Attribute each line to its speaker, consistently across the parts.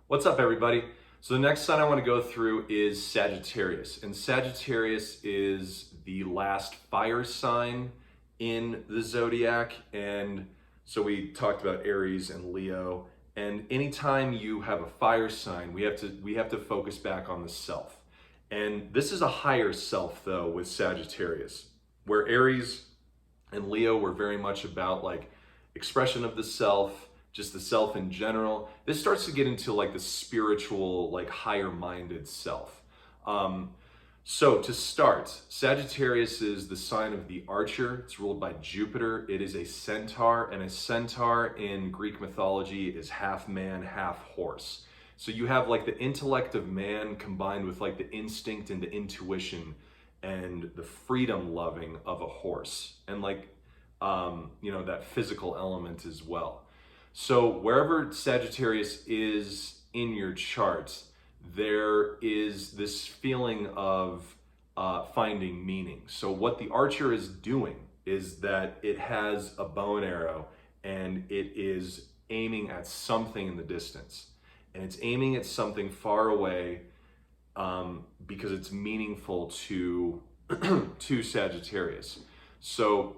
Speaker 1: What's up, everybody? So the next sign I want to go through is Sagittarius. And Sagittarius is the last fire sign in the zodiac. And so we talked about Aries and Leo. And anytime you have a fire sign, we have to focus back on the self. And this is a higher self though with Sagittarius, where Aries and Leo were very much about like expression of the self, just the self in general. This starts to get into like the spiritual, like higher minded self. So to start, Sagittarius is the sign of the archer. It's ruled by Jupiter. It is a centaur, and a centaur in Greek mythology is half man, half horse. So you have like the intellect of man combined with like the instinct and the intuition and the freedom loving of a horse, and like that physical element as well. So wherever Sagittarius is in your chart, there is this feeling of finding meaning. So what the archer is doing is that it has a bow and arrow and it is aiming at something in the distance. And it's aiming at something far away because it's meaningful to, to Sagittarius. So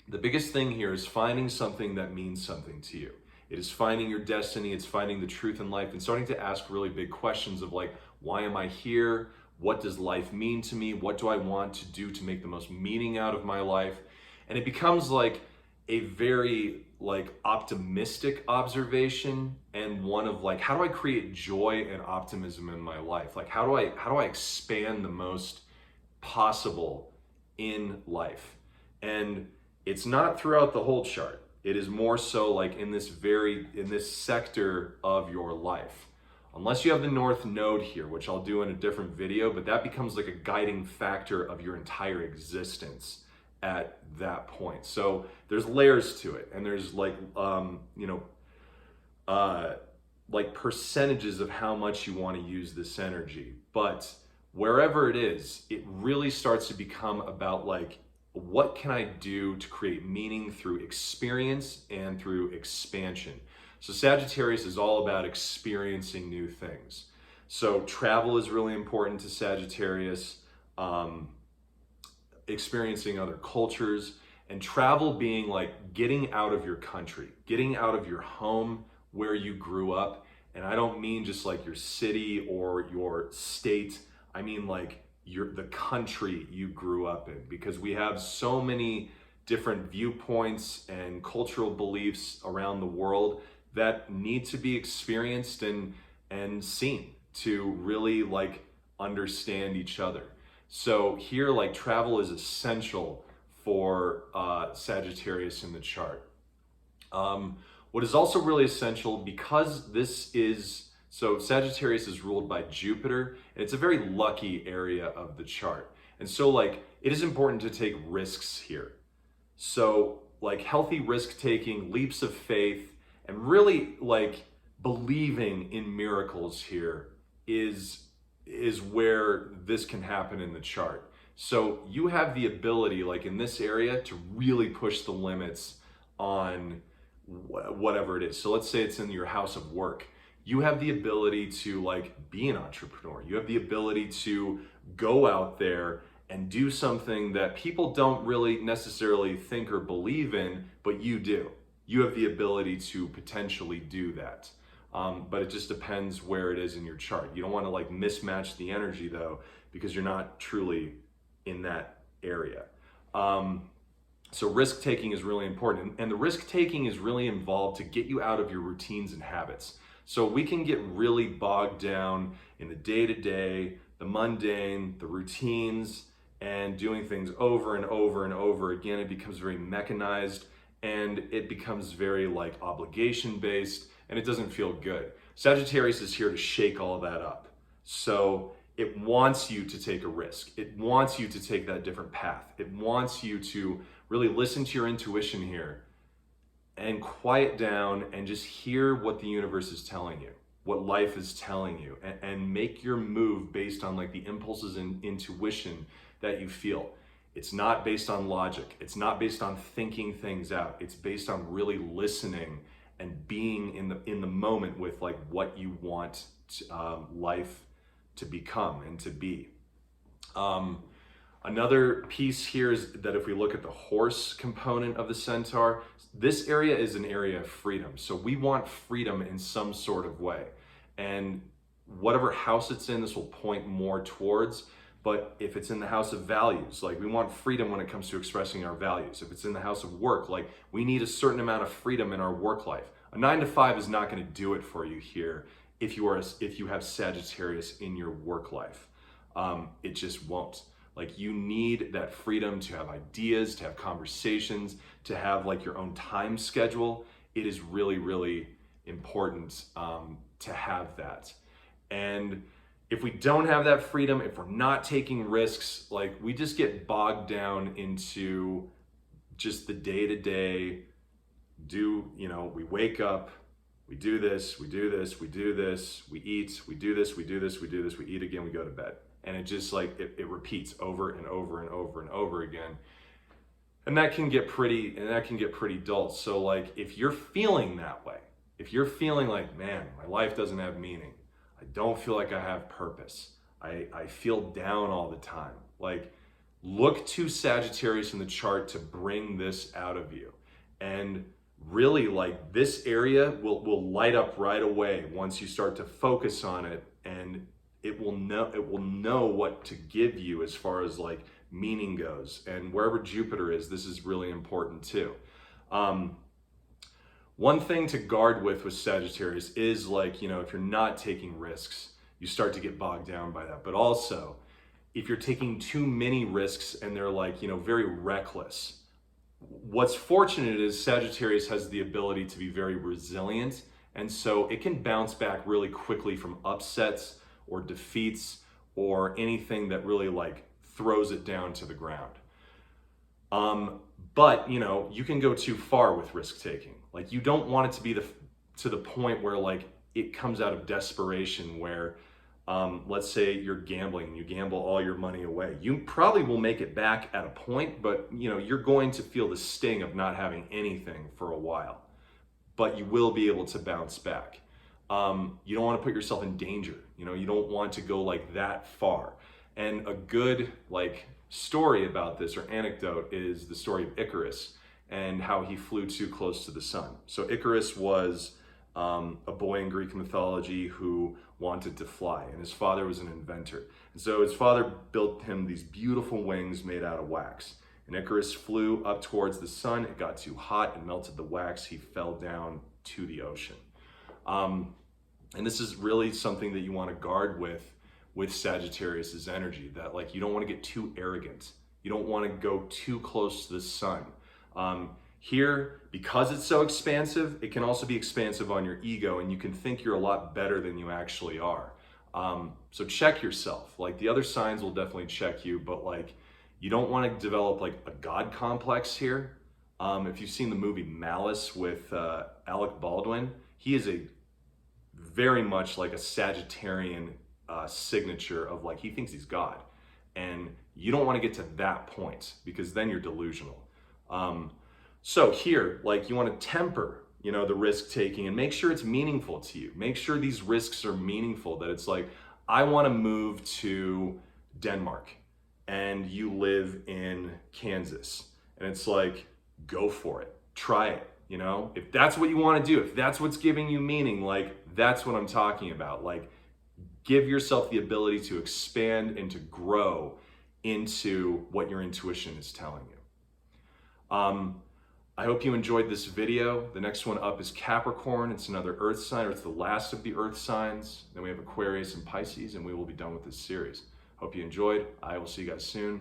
Speaker 1: the biggest thing here is finding something that means something to you. It is finding your destiny, it's finding the truth in life and starting to ask really big questions of like, why am I here? What does life mean to me? What do I want to do to make the most meaning out of my life? And it becomes like a very like optimistic observation, and one of like, how do I create joy and optimism in my life? Like how do I expand the most possible in life? And it's not throughout the whole chart. It is more so like in this sector of your life. Unless you have the North Node here, which I'll do in a different video, but that becomes like a guiding factor of your entire existence at that point. So there's layers to it, and there's like like percentages of how much you want to use this energy. But wherever it is, it really starts to become about like, what can I do to create meaning through experience and through expansion? So Sagittarius is all about experiencing new things. So travel is really important to Sagittarius, experiencing other cultures, and travel being like getting out of your country, getting out of your home where you grew up. And I don't mean just like your city or your state. I mean like the country you grew up in, because we have so many different viewpoints and cultural beliefs around the world that need to be experienced and seen to really like understand each other. So here, like travel is essential for Sagittarius in the chart. What is also really essential, because so Sagittarius is ruled by Jupiter, and it's a very lucky area of the chart. And so like, it is important to take risks here. So like healthy risk-taking, leaps of faith, and really like believing in miracles here is where this can happen in the chart. So you have the ability, like in this area, to really push the limits on whatever it is. So let's say it's in your house of work. You have the ability to like be an entrepreneur. You have the ability to go out there and do something that people don't really necessarily think or believe in, but you do. You have the ability to potentially do that. But it just depends where it is in your chart. You don't want to like mismatch the energy though, because you're not truly in that area. So risk taking is really important. And the risk taking is really involved to get you out of your routines and habits. So we can get really bogged down in the day-to-day, the mundane, the routines, and doing things over and over and over again. It becomes very mechanized, and it becomes very like obligation-based, and it doesn't feel good. Sagittarius is here to shake all that up. So it wants you to take a risk. It wants you to take that different path. It wants you to really listen to your intuition here and quiet down and just hear what the universe is telling you, what life is telling you, and make your move based on like the impulses and intuition that you feel. It's not based on logic. It's not based on thinking things out. It's based on really listening and being in the moment with like what you want life to become and to be. Another piece here is that if we look at the horse component of the centaur, this area is an area of freedom. So we want freedom in some sort of way. And whatever house it's in, this will point more towards. But if it's in the house of values, like we want freedom when it comes to expressing our values. If it's in the house of work, like we need a certain amount of freedom in our work life. A 9 to 5 is not going to do it for you here if you have Sagittarius in your work life. It just won't. Like you need that freedom to have ideas, to have conversations, to have like your own time schedule. It is really, really important to have that. And if we don't have that freedom, if we're not taking risks, like we just get bogged down into just the day-to-day, we wake up, we do this, we do this, we do this, we eat, we do this, we do this, we do this, we eat again, we go to bed. And it just like, it repeats over and over and over and over again. And that can get pretty dull. So like, if you're feeling that way, if you're feeling like, man, my life doesn't have meaning, I don't feel like I have purpose, I feel down all the time, like look to Sagittarius in the chart to bring this out of you. And really like this area will light up right away once you start to focus on it, and it will know what to give you as far as like meaning goes. And wherever Jupiter is, this is really important too. One thing to guard with Sagittarius is like, if you're not taking risks, you start to get bogged down by that. But also, if you're taking too many risks and they're like, very reckless, what's fortunate is Sagittarius has the ability to be very resilient. And so it can bounce back really quickly from upsets or defeats or anything that really like throws it down to the ground. But you can go too far with risk taking. Like you don't want it to be to the point where like it comes out of desperation where let's say you're gambling and you gamble all your money away. You probably will make it back at a point, but you're going to feel the sting of not having anything for a while. But you will be able to bounce back. You don't want to put yourself in danger. You don't want to go like that far. And a good like story about this or anecdote is the story of Icarus and how he flew too close to the sun. So Icarus was a boy in Greek mythology who wanted to fly, and his father was an inventor. And so his father built him these beautiful wings made out of wax. And Icarus flew up towards the sun. It got too hot and melted the wax. He fell down to the ocean. And this is really something that you want to guard with Sagittarius's energy, that like you don't want to get too arrogant. You don't want to go too close to the sun. Here, because it's so expansive, it can also be expansive on your ego, and you can think you're a lot better than you actually are. So check yourself. Like the other signs will definitely check you, but like you don't want to develop like a God complex here. If you've seen the movie Malice with Alec Baldwin, he is a very much like a Sagittarian signature of like, he thinks he's God. And you don't want to get to that point because then you're delusional. So here, like you want to temper, the risk taking and make sure it's meaningful to you. Make sure these risks are meaningful, that it's like, I want to move to Denmark and you live in Kansas, and it's like, go for it, try it. If that's what you want to do, if that's what's giving you meaning, like that's what I'm talking about. Like give yourself the ability to expand and to grow into what your intuition is telling you. I hope you enjoyed this video. The next one up is Capricorn. It's another earth sign, or it's the last of the earth signs. Then we have Aquarius and Pisces, and we will be done with this series. Hope you enjoyed. I will see you guys soon.